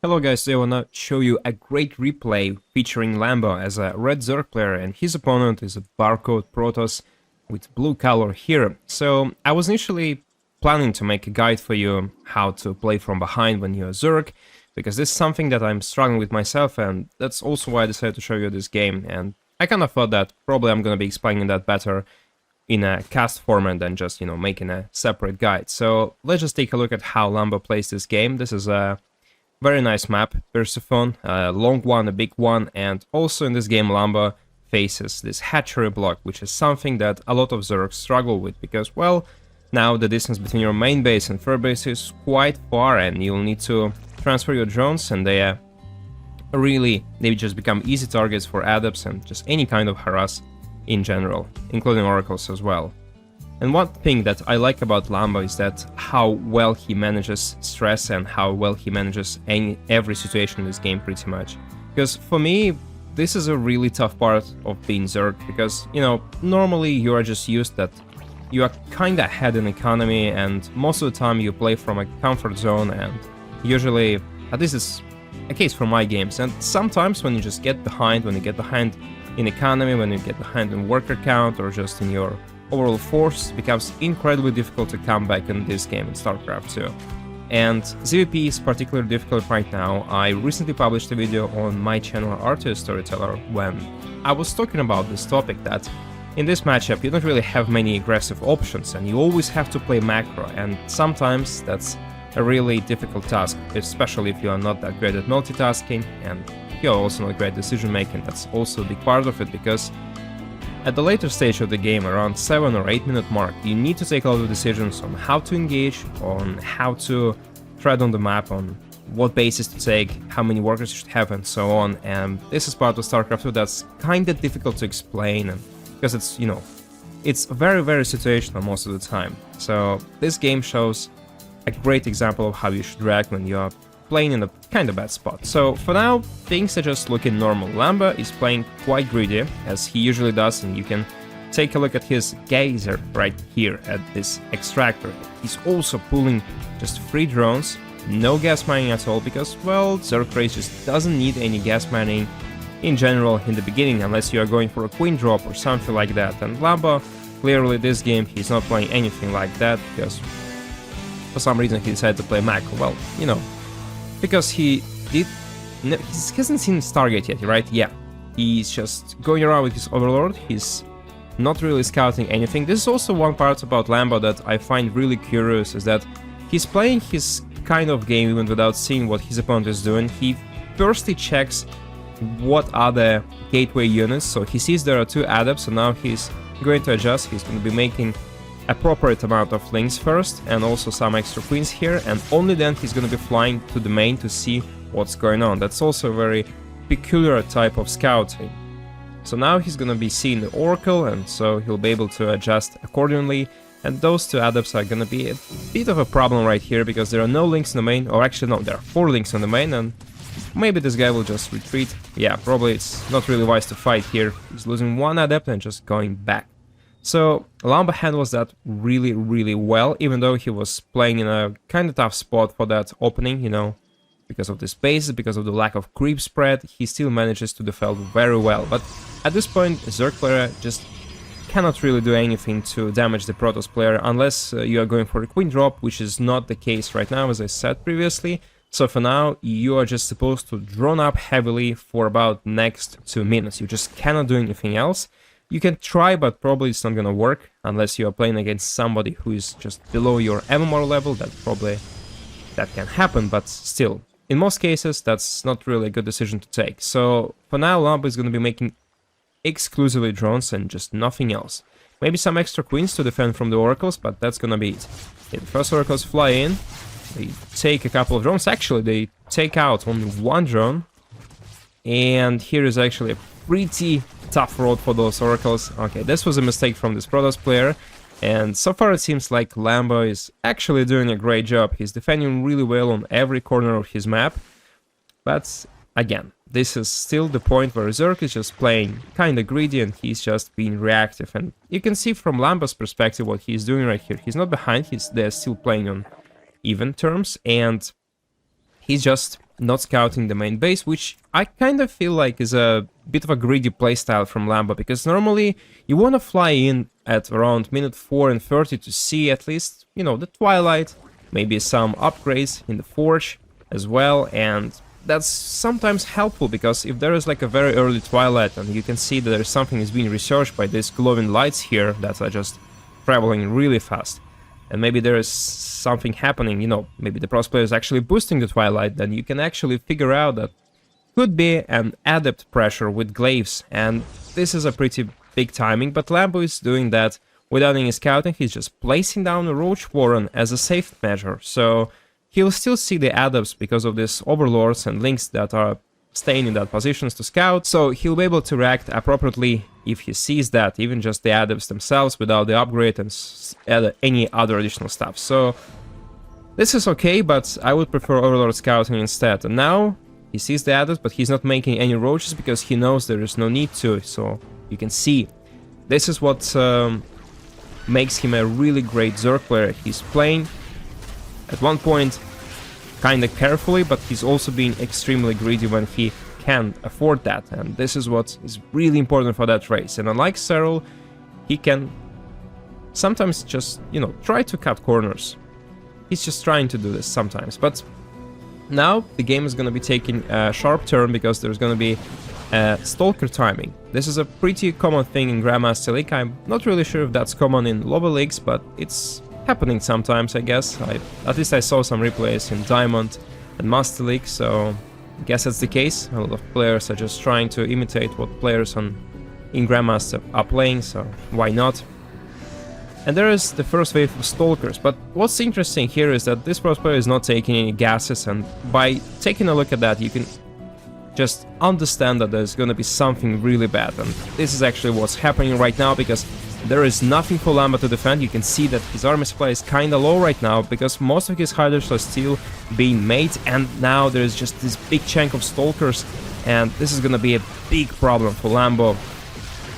Hello guys, today I wanna show you a great replay featuring Lambo as a red Zerg player and his opponent is a barcode Protoss with blue color here. So I was initially planning to make a guide for you how to play from behind when you're a Zerg, because this is something that I'm struggling with myself, and that's also why I decided to show you this game. And I kind of thought that probably I'm gonna be explaining that better in a cast format than just, making a separate guide. So let's just take a look at how Lambo plays this game. This is a very nice map, Persephone, a long one, a big one, and also in this game Lambo faces this hatchery block, which is something that a lot of Zergs struggle with, because, well, now the distance between your main base and third base is quite far, and you'll need to transfer your drones, and they just become easy targets for adepts and just any kind of harass in general, including oracles as well. And one thing that I like about Lambo is that how well he manages stress and how well he manages every situation in this game pretty much. Because for me, this is a really tough part of being Zerg, because, normally you are just used that you are kinda ahead in economy and most of the time you play from a comfort zone, and usually, at least it's a case for my games, and sometimes when you just get behind, in economy, when you get behind in worker count or just in your overall force, becomes incredibly difficult to come back in this game in StarCraft 2. And ZVP is particularly difficult right now. I recently published a video on my channel Artist Storyteller when I was talking about this topic, that in this matchup you don't really have many aggressive options and you always have to play macro, and sometimes that's a really difficult task, especially if you are not that great at multitasking and you're also not great at decision making. That's also a big part of it, because at the later stage of the game, around 7 or 8 minute mark, you need to take a lot of decisions on how to engage, on how to tread on the map, on what bases to take, how many workers you should have, and so on. And this is part of StarCraft 2 that's kinda difficult to explain, and because it's very, very situational most of the time. So this game shows a great example of how you should react when you're playing in a kinda bad spot. So for now, things are just looking normal. Lambo is playing quite greedy, as he usually does, and you can take a look at his gazer right here at this extractor. He's also pulling just 3 drones, no gas mining at all, because, well, Zerg race just doesn't need any gas mining in general in the beginning, unless you are going for a queen drop or something like that. And Lambo, clearly this game, he's not playing anything like that, because for some reason he decided to play macro. Well, because he hasn't seen Stargate yet, right? Yeah, he's just going around with his Overlord, he's not really scouting anything. This is also one part about Lambo that I find really curious, is that he's playing his kind of game even without seeing what his opponent is doing. He firstly checks what are the gateway units, so he sees there are 2 adepts, so now he's going to adjust, he's going to be making appropriate amount of links first, and also some extra queens here, and only then he's gonna be flying to the main to see what's going on. That's also a very peculiar type of scouting. So now he's gonna be seeing the Oracle, and so he'll be able to adjust accordingly, and those 2 adepts are gonna be a bit of a problem right here, because there are no links in the main, or actually no, there are 4 links in the main, and maybe this guy will just retreat. Yeah, probably it's not really wise to fight here. He's losing 1 adept and just going back. So Lambo handles that really, really well, even though he was playing in a kind of tough spot for that opening, because of the spaces, because of the lack of creep spread, he still manages to defend very well. But at this point, Zerg player just cannot really do anything to damage the Protoss player, unless you are going for a queen drop, which is not the case right now, as I said previously. So for now, you are just supposed to drone up heavily for about next 2 minutes. You just cannot do anything else. You can try, but probably it's not gonna work unless you are playing against somebody who is just below your MMR level. That can happen, but still, in most cases, that's not really a good decision to take. So for now, Lambo is gonna be making exclusively drones and just nothing else. Maybe some extra queens to defend from the oracles, but that's gonna be it. The first oracles fly in, they take a couple of drones. Actually, they take out only 1 drone, and here is actually a pretty tough road for those oracles. Okay, this was a mistake from this Protoss player, and so far it seems like Lambo is actually doing a great job. He's defending really well on every corner of his map, but again, this is still the point where Zerg is just playing kinda greedy and he's just being reactive. And you can see from Lambo's perspective what he's doing right here. He's not behind, they're still playing on even terms, and he's just not scouting the main base, which I kind of feel like is a bit of a greedy playstyle from Lambo, because normally you want to fly in at around minute 4 and 30 to see at least, you know, the twilight, maybe some upgrades in the forge as well, and that's sometimes helpful, because if there is like a very early twilight and you can see that there's something is being researched by these glowing lights here that are just traveling really fast, and maybe there is something happening, you know, maybe the Protoss player is actually boosting the twilight, then you can actually figure out that could be an adept pressure with glaives, and this is a pretty big timing, but Lambo is doing that without any scouting. He's just placing down a Roach Warren as a safe measure, so he'll still see the adepts because of these overlords and links that are staying in that positions to scout, so he'll be able to react appropriately if he sees that, even just the adepts themselves without the upgrade and any other additional stuff. So this is okay, but I would prefer overlord scouting instead. And now he sees the adepts, but he's not making any roaches because he knows there is no need to, so you can see this is what makes him a really great Zerg player. He's playing at one point kinda carefully, but he's also being extremely greedy when he can afford that, and this is what is really important for that race. And unlike Cyril, he can sometimes just, you know, try to cut corners. He's just trying to do this sometimes, but now the game is gonna be taking a sharp turn because there's gonna be Stalker timing. This is a pretty common thing in Grandmaster League. I'm not really sure if that's common in lower leagues, but it's happening sometimes, I guess. At least I saw some replays in Diamond and Master League, so I guess that's the case. A lot of players are just trying to imitate what players in Grandmaster are playing, so why not? And there is the first wave of Stalkers, but what's interesting here is that this Protoss player is not taking any gases, and by taking a look at that you can just understand that there's gonna be something really bad, and this is actually what's happening right now, because there is nothing for Lambo to defend. You can see that his army supply is kinda low right now, because most of his hiders are still being made, and now there's just this big chunk of Stalkers, and this is gonna be a big problem for Lambo.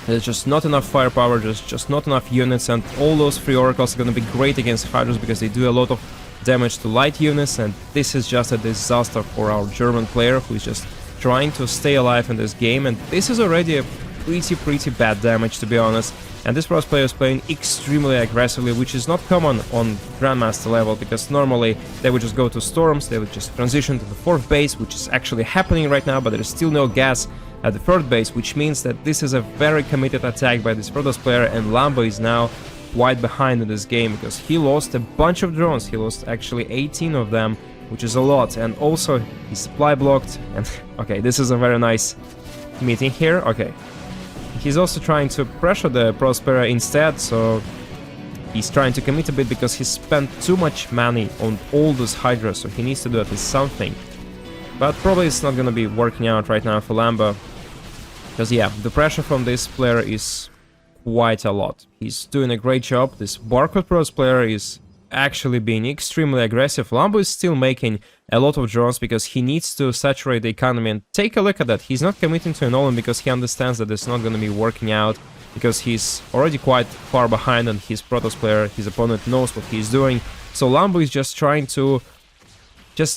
There's just not enough firepower, just not enough units, and all those free oracles are gonna be great against hiders because they do a lot of damage to light units, and this is just a disaster for our German player who is just trying to stay alive in this game, and this is already a pretty bad damage, to be honest. And this Protoss player is playing extremely aggressively, which is not common on Grandmaster level, because normally they would just go to Storms, they would just transition to the 4th base, which is actually happening right now, but there is still no gas at the 3rd base, which means that this is a very committed attack by this Protoss player, and Lambo is now quite behind in this game, because he lost a bunch of drones. He lost actually 18 of them, which is a lot, and also his supply blocked, and okay, this is a very nice meeting here, okay. He's also trying to pressure the Prospera instead, so he's trying to commit a bit because he spent too much money on all those Hydras, so he needs to do at least something. But probably it's not gonna be working out right now for Lambo, because yeah, the pressure from this player is quite a lot. He's doing a great job. This Barcode Pros player is actually being extremely aggressive. Lambo is still making a lot of drones because he needs to saturate the economy, and take a look at that. He's not committing to an all-in because he understands that it's not going to be working out, because he's already quite far behind and his Protoss player, his opponent, knows what he's doing. So Lambo is just trying to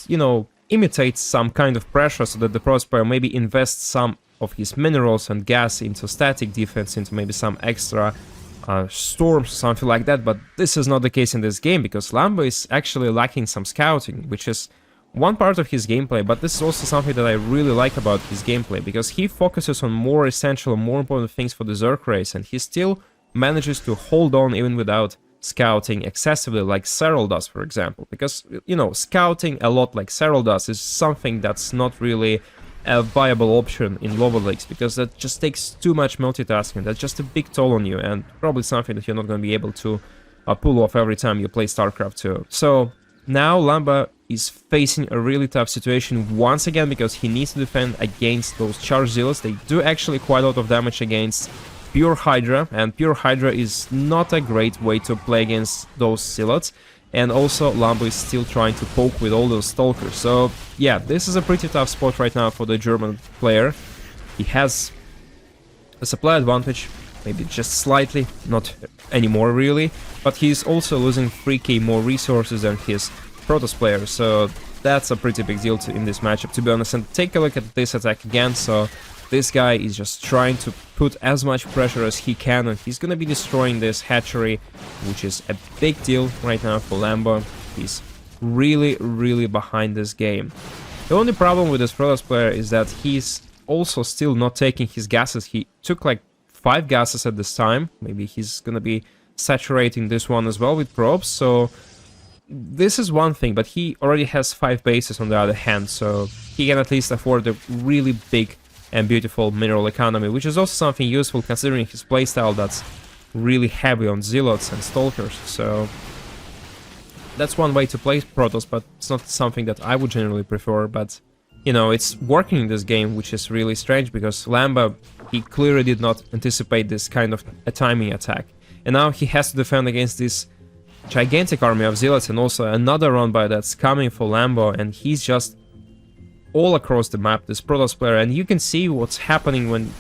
you know, imitate some kind of pressure so that the Protoss player maybe invests some of his minerals and gas into static defense, into maybe some extra storms, something like that. But this is not the case in this game, because Lambo is actually lacking some scouting, which is one part of his gameplay, but this is also something that I really like about his gameplay, because he focuses on more essential, more important things for the Zerg race, and he still manages to hold on even without scouting excessively like Cyril does, for example. Because, you know, scouting a lot like Cyril does is something that's not really a viable option in lower leagues, because that just takes too much multitasking. That's just a big toll on you, and probably something that you're not going to be able to pull off every time you play StarCraft 2. So now Lambo is facing a really tough situation once again, because he needs to defend against those charged zealots. They do actually quite a lot of damage against pure Hydra, and pure Hydra is not a great way to play against those zealots. And also Lambo is still trying to poke with all those Stalkers. So yeah, this is a pretty tough spot right now for the German player. He has a supply advantage, maybe just slightly, not anymore really, but he's also losing 3k more resources than his Protoss player, so that's a pretty big deal in this matchup, to be honest. And take a look at this attack again. So this guy is just trying to put as much pressure as he can, and he's gonna be destroying this hatchery, which is a big deal right now for Lambo. He's really behind this game. The only problem with this Protoss player is that he's also still not taking his gases. He took like 5 gases at this time. Maybe he's gonna be saturating this one as well with probes, so this is one thing, but he already has 5 bases on the other hand, so he can at least afford a really big and beautiful mineral economy, which is also something useful considering his playstyle that's really heavy on zealots and stalkers. So that's one way to play Protoss, but it's not something that I would generally prefer. But you know, it's working in this game, which is really strange because Lambo, he clearly did not anticipate this kind of a timing attack, and now he has to defend against this gigantic army of zealots and also another run-by that's coming for Lambo, and he's just all across the map, this Protoss player, and you can see what's happening when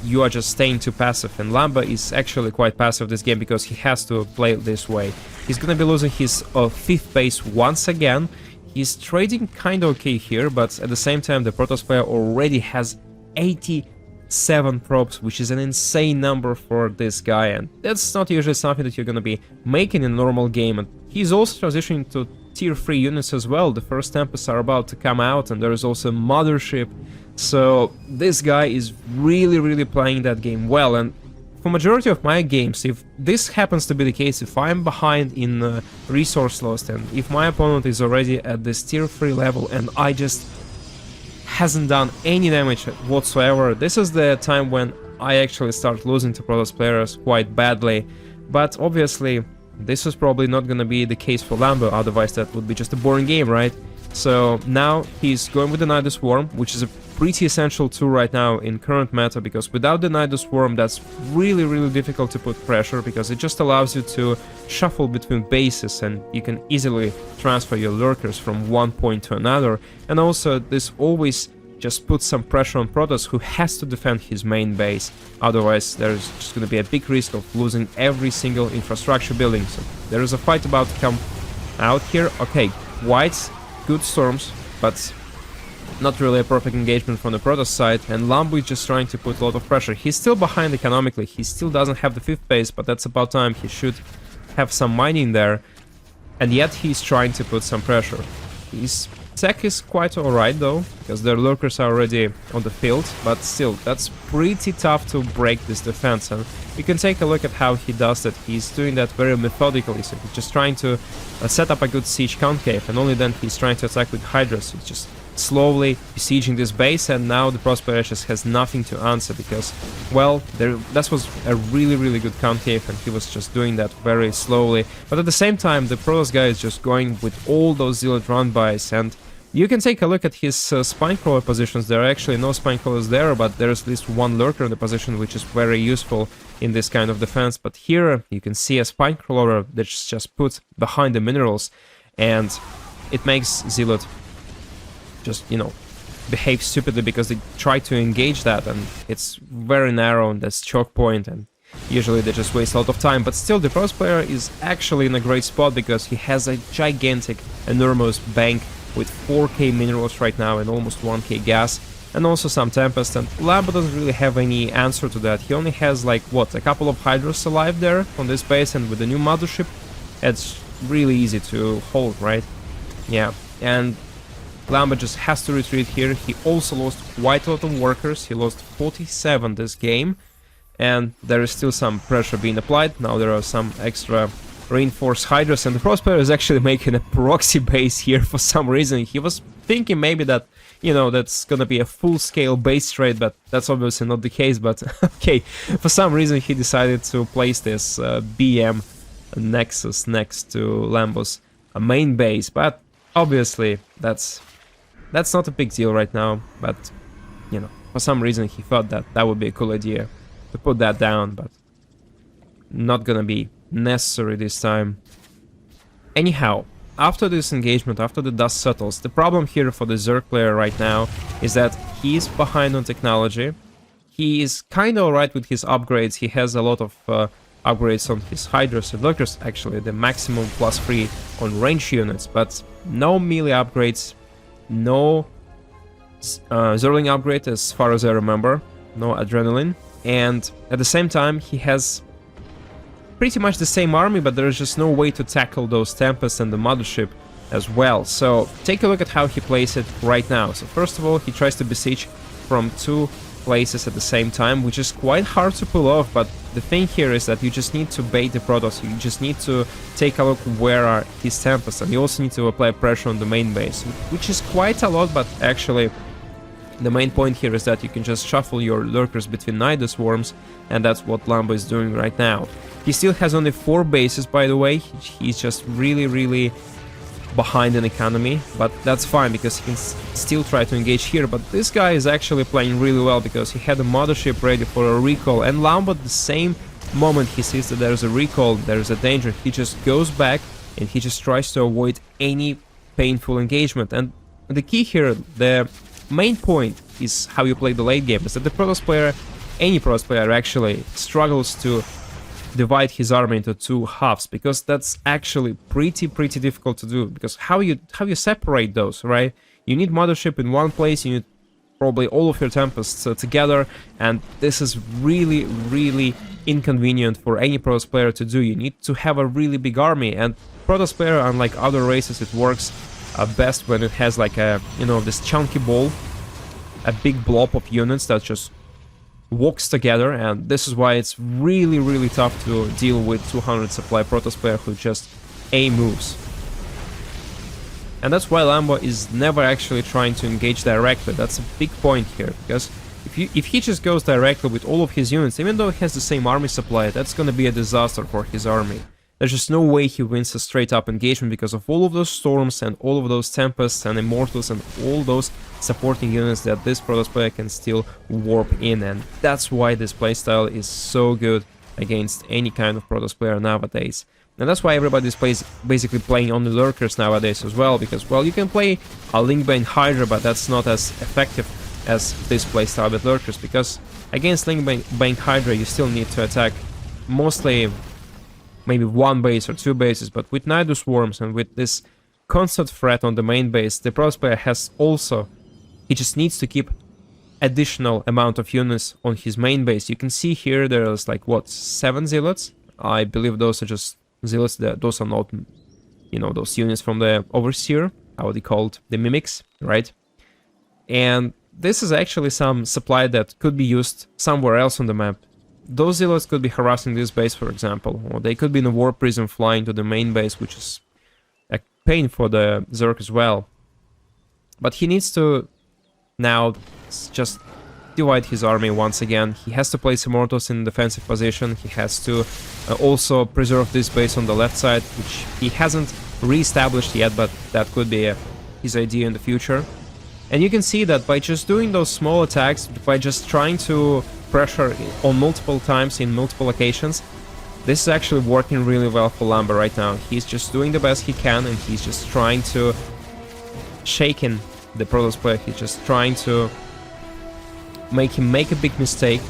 you are just staying too passive, and Lambo is actually quite passive this game because he has to play it this way. He's gonna be losing his 5th base once again. He's trading kinda okay here, but at the same time the Protoss player already has 87 probes, which is an insane number for this guy, and that's not usually something that you're gonna be making in a normal game. And he's also transitioning to tier 3 units as well. The first Tempests are about to come out, and there is also a Mothership. So this guy is really playing that game well, and for majority of my games, if this happens to be the case, if I'm behind in resource loss, and if my opponent is already at this tier 3 level and I just hasn't done any damage whatsoever, this is the time when I actually start losing to Protoss players quite badly. But obviously this is probably not gonna be the case for Lambo, otherwise that would be just a boring game, right? So now he's going with the Nidus Swarm, which is a pretty essential tool right now in current meta, because without the Nidus Swarm that's really difficult to put pressure, because it just allows you to shuffle between bases and you can easily transfer your lurkers from one point to another. And also this always just puts some pressure on Protoss, who has to defend his main base, otherwise there's just going to be a big risk of losing every single infrastructure building. So there is a fight about to come out here. Okay, White's good storms, but not really a perfect engagement from the Protoss side, and Lambo is just trying to put a lot of pressure. He's still behind economically, he still doesn't have the 5th base, but that's about time. He should have some mining there, and yet he's trying to put some pressure. His tech is quite alright though, because their lurkers are already on the field, but still, that's pretty tough to break this defense. And you can take a look at how he does that. He's doing that very methodically, so he's just trying to set up a good siege concave, and only then he's trying to attack with Hydras. So he's just slowly besieging this base, and now the Protoss player just has nothing to answer because, well, that was a really good concave, and he was just doing that very slowly. But at the same time, the Protoss guy is just going with all those zealot run-bys, and you can take a look at his spinecrawler positions. There are actually no spinecrawlers there, but there's at least one lurker in the position, which is very useful in this kind of defense. But here you can see a spinecrawler that's just put behind the minerals, and it makes zealot just, you know, behave stupidly because they try to engage that, and it's very narrow and that's choke point, and usually they just waste a lot of time. But still, the Protoss player is actually in a great spot because he has a gigantic, enormous bank with 4k minerals right now and almost 1k gas, and also some Tempest, and Lambo doesn't really have any answer to that. He only has like, what, a couple of Hydras alive there on this base, and with the new Mothership, it's really easy to hold, right? Yeah, and Lambo just has to retreat here. He also lost quite a lot of workers. He lost 47 this game, and there is still some pressure being applied. Now there are some extra reinforced Hydras, and the Protoss player is actually making a proxy base here for some reason. He was thinking maybe that, you know, that's gonna be a full-scale base trade, but that's obviously not the case. But okay, for some reason he decided to place this BM Nexus next to Lambo's main base, but obviously that's not a big deal right now. But, you know, for some reason he thought that that would be a cool idea to put that down, but not gonna be necessary this time. Anyhow, after this engagement, after the dust settles, the problem here for the Zerg player right now is that he is behind on technology. He is kinda alright with his upgrades. He has a lot of upgrades on his Hydras and Lurkers, actually the maximum +3 on range units, but no melee upgrades. no Zerling upgrade as far as I remember, no adrenaline, and at the same time he has pretty much the same army, but there's just no way to tackle those Tempests and the Mothership as well. So take a look at how he plays it right now. So first of all, he tries to besiege from 2 places at the same time, which is quite hard to pull off, but the thing here is that you just need to bait the Protoss, you just need to take a look where are his Tempests, and you also need to apply pressure on the main base, which is quite a lot, but actually the main point here is that you can just shuffle your lurkers between Nidus swarms, and that's what Lambo is doing right now. He still has only 4 bases, by the way. He's just really behind in economy, but that's fine because he can still try to engage here. But this guy is actually playing really well because he had a Mothership ready for a recall, and Lambo at the same moment he sees that there's a recall, there's a danger, he just goes back and he just tries to avoid any painful engagement. And the key here, the main point is how you play the late game, is that the Protoss player, any Protoss player actually struggles to divide his army into 2 halves, because that's actually pretty difficult to do, because how you separate those, right? You need Mothership in one place, you need probably all of your Tempests together, and this is really inconvenient for any Protoss player to do. You need to have a really big army, and Protoss player, unlike other races, it works best when it has like a, you know, this chunky ball, a big blob of units that just walks together, and this is why it's really tough to deal with 200 supply Protoss player who just A moves. And that's why Lambo is never actually trying to engage directly. That's a big point here, because if he just goes directly with all of his units, even though he has the same army supply, that's gonna be a disaster for his army. There's just no way he wins a straight up engagement because of all of those Storms and all of those Tempests and Immortals and all those supporting units that this Protoss player can still warp in, and that's why this playstyle is so good against any kind of Protoss player nowadays. And that's why everybody's basically playing only lurkers nowadays as well, because, well, you can play a Linkbane Hydra, but that's not as effective as this playstyle with lurkers, because against Linkbane Hydra you still need to attack mostly maybe 1 base or 2 bases, but with Nidus Swarms and with this constant threat on the main base, the Protoss player has also, he just needs to keep additional amount of units on his main base. You can see here there's like, what, 7 zealots? I believe those are just zealots, those are not, you know, those units from the Overseer, how they called, the Mimics, right? And this is actually some supply that could be used somewhere else on the map. Those zealots could be harassing this base, for example, or they could be in a war prison flying to the main base, which is a pain for the Zerg as well. But he needs to now just divide his army once again. He has to place Immortals in defensive position. He has to also preserve this base on the left side, which he hasn't re-established yet, but that could be his idea in the future. And you can see that by just doing those small attacks, by just trying to pressure on multiple times in multiple locations, this is actually working really well for Lambo right now. He's just doing the best he can, and he's just trying to shake in the Protoss player. He's just trying to make him make a big mistake,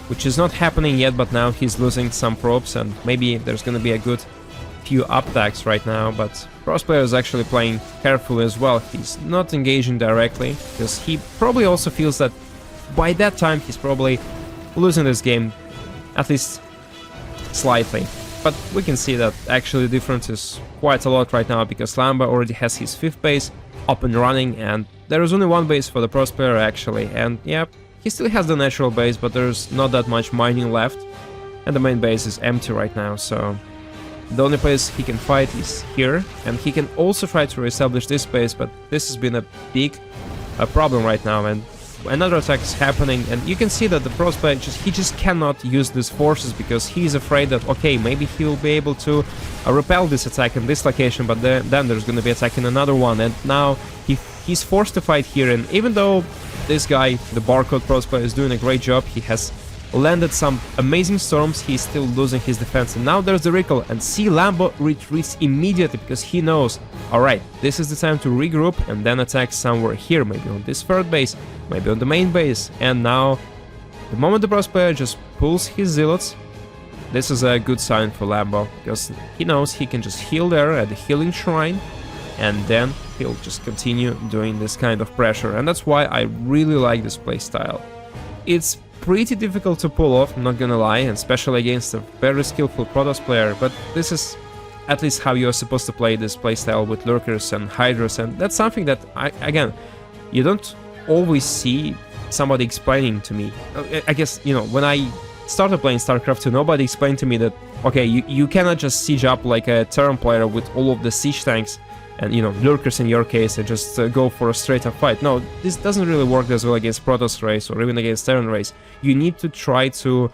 which is not happening yet, but now he's losing some probes, and maybe there's gonna be a good few up-attacks right now, but Protoss player is actually playing carefully as well. He's not engaging directly, because he probably also feels that by that time he's probably losing this game, at least slightly. But we can see that actually the difference is quite a lot right now, because Lambo already has his 5th base up and running, and there is only 1 base for the Protoss player actually, and yeah, he still has the natural base, but there's not that much mining left, and the main base is empty right now, so the only place he can fight is here, and he can also try to reestablish this base, but this has been a big problem right now, and another attack is happening, and you can see that the Protoss player he just cannot use these forces, because he's afraid that, okay, maybe he'll be able to repel this attack in this location, but then there's going to be attack in another one, and now he's forced to fight here. And even though this guy, the Barcode Protoss player, is doing a great job, he has landed some amazing storms, he's still losing his defense, and now there's the recall, and see, Lambo retreats immediately because he knows, alright, this is the time to regroup and then attack somewhere here, maybe on this 3rd base, maybe on the main base. And now, the moment the Protoss player just pulls his zealots, this is a good sign for Lambo, because he knows he can just heal there at the healing shrine, and then he'll just continue doing this kind of pressure, and that's why I really like this playstyle. It's pretty difficult to pull off, I'm not gonna lie, and especially against a very skillful Protoss player, but this is at least how you're supposed to play this playstyle with lurkers and hydras, and that's something that, again, you don't always see somebody explaining to me. I guess, you know, when I started playing StarCraft 2, nobody explained to me that, okay, you cannot just siege up like a Terran player with all of the siege tanks and, you know, lurkers in your case, and just go for a straight-up fight. No, this doesn't really work as well against Protoss race or even against Terran race. You need to try to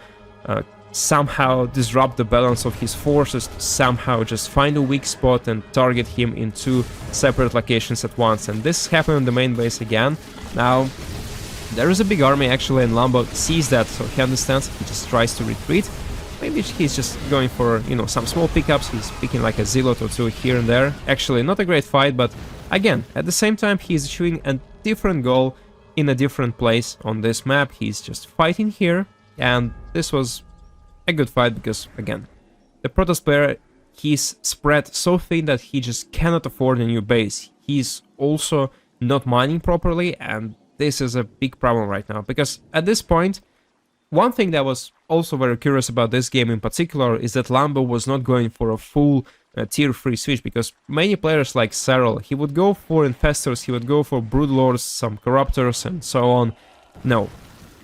somehow disrupt the balance of his forces, to somehow just find a weak spot and target him in two separate locations at once. And this happened on the main base again. Now, there is a big army actually, and Lambo sees that, so he understands, he just tries to retreat. Maybe he's just going for, you know, some small pickups, he's picking like a zealot or two here and there. Actually, not a great fight, but again, at the same time, he's achieving a different goal in a different place on this map. He's just fighting here, and this was a good fight because, again, the Protoss player, he's spread so thin that he just cannot afford a new base. He's also not mining properly, and this is a big problem right now, because at this point, one thing that was also very curious about this game in particular is that Lambo was not going for a full tier 3 switch, because many players like Cyril, he would go for infestors, he would go for broodlords, some corruptors and so on. No,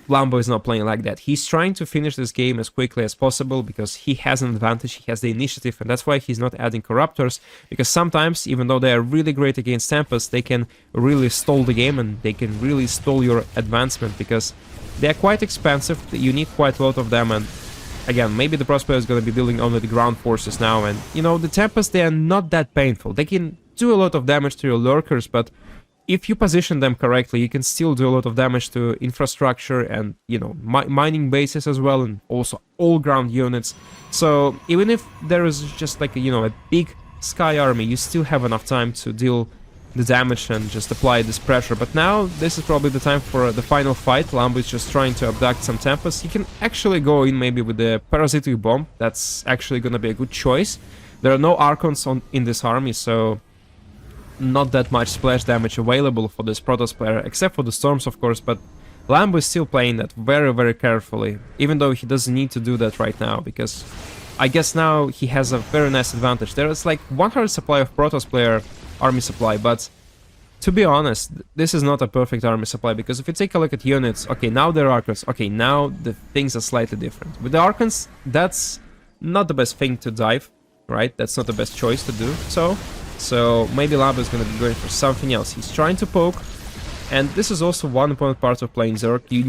Lambo is not playing like that. He's trying to finish this game as quickly as possible because he has an advantage, he has the initiative, and that's why he's not adding corruptors, because sometimes, even though they are really great against Tempest, they can really stall the game and they can really stall your advancement, because they are quite expensive, you need quite a lot of them, and again, maybe the Protoss player is going to be building only the ground forces now, and you know, the Tempest, they are not that painful. They can do a lot of damage to your lurkers, but if you position them correctly, you can still do a lot of damage to infrastructure and, you know, mining bases as well, and also all ground units. So even if there is just like, you know, a big sky army, you still have enough time to deal the damage and just apply this pressure. But now this is probably the time for the final fight. Lambo is just trying to abduct some Tempest. He can actually go in maybe with the parasitic bomb. That's actually gonna be a good choice. There are no Archons in this army, so not that much splash damage available for this Protoss player, except for the storms, of course, but Lambo is still playing that very, very carefully, even though he doesn't need to do that right now, because I guess now he has a very nice advantage. There is like 100 supply of Protoss player army supply, but to be honest, this is not a perfect army supply, because if you take a look at units, okay, now they're Archons, okay, now the things are slightly different. With the Archons, that's not the best thing to dive, right? That's not the best choice to do, so maybe Lambo is going to be going for something else. He's trying to poke, and this is also one important part of playing Zerg. You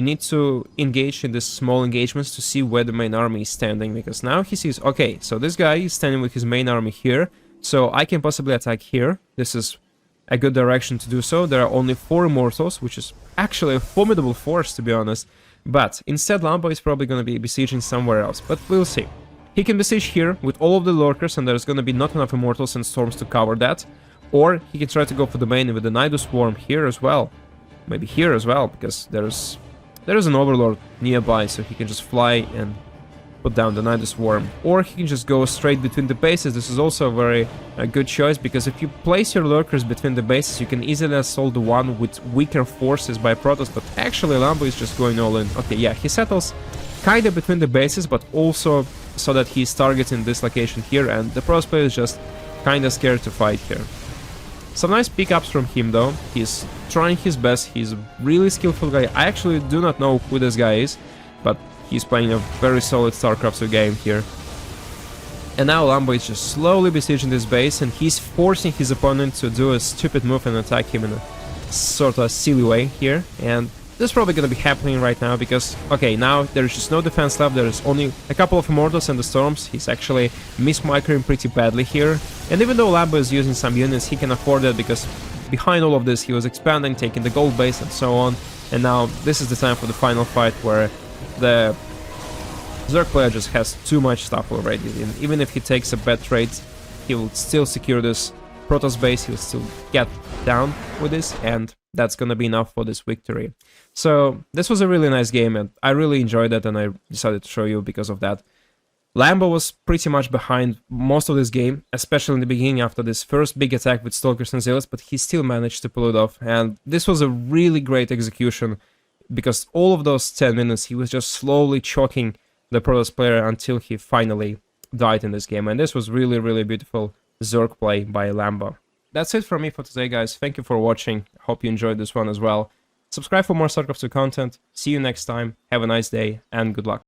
need to engage in these small engagements to see where the main army is standing, because now he sees, okay, so this guy is standing with his main army here, so I can possibly attack here. This is a good direction to do so. There are only 4 Immortals, which is actually a formidable force, to be honest, but instead Lambo is probably going to be besieging somewhere else, but we'll see. He can besiege here with all of the lurkers, and there's gonna be not enough Immortals and Storms to cover that. Or he can try to go for the main with the Nidus Swarm here as well. Maybe here as well, because there is an Overlord nearby, so he can just fly and put down the Nidus Swarm. Or he can just go straight between the bases. This is also a very good choice, because if you place your lurkers between the bases, you can easily assault the one with weaker forces by Protoss, but actually Lambo is just going all in. Okay, yeah, he settles kinda between the bases, but also so that he's targeting this location here, and the Protoss player is just kinda scared to fight here. Some nice pickups from him though, he's trying his best, he's a really skillful guy. I actually do not know who this guy is, but he's playing a very solid StarCraft 2 game here. And now Lambo is just slowly besieging this base, and he's forcing his opponent to do a stupid move and attack him in a sort of silly way here, and this is probably going to be happening right now, because, okay, now there's just no defense left, there's only a couple of Immortals and the Storms. He's actually mismicroing pretty badly here, and even though Lambo is using some units, he can afford it, because behind all of this he was expanding, taking the gold base and so on, and now this is the time for the final fight, where the Zerg player just has too much stuff already, and even if he takes a bad trade, he will still secure this Protoss base, he'll still get down with this, and that's gonna be enough for this victory. So this was a really nice game, and I really enjoyed it, and I decided to show you because of that. Lambo was pretty much behind most of this game, especially in the beginning after this first big attack with Stalkers and Zealots, but he still managed to pull it off, and this was a really great execution, because all of those 10 minutes he was just slowly choking the Protoss player until he finally died in this game, and this was really beautiful Zerg play by Lambo. That's it from me for today, guys. Thank you for watching. Hope you enjoyed this one as well. Subscribe for more StarCraft 2 content. See you next time. Have a nice day, and good luck.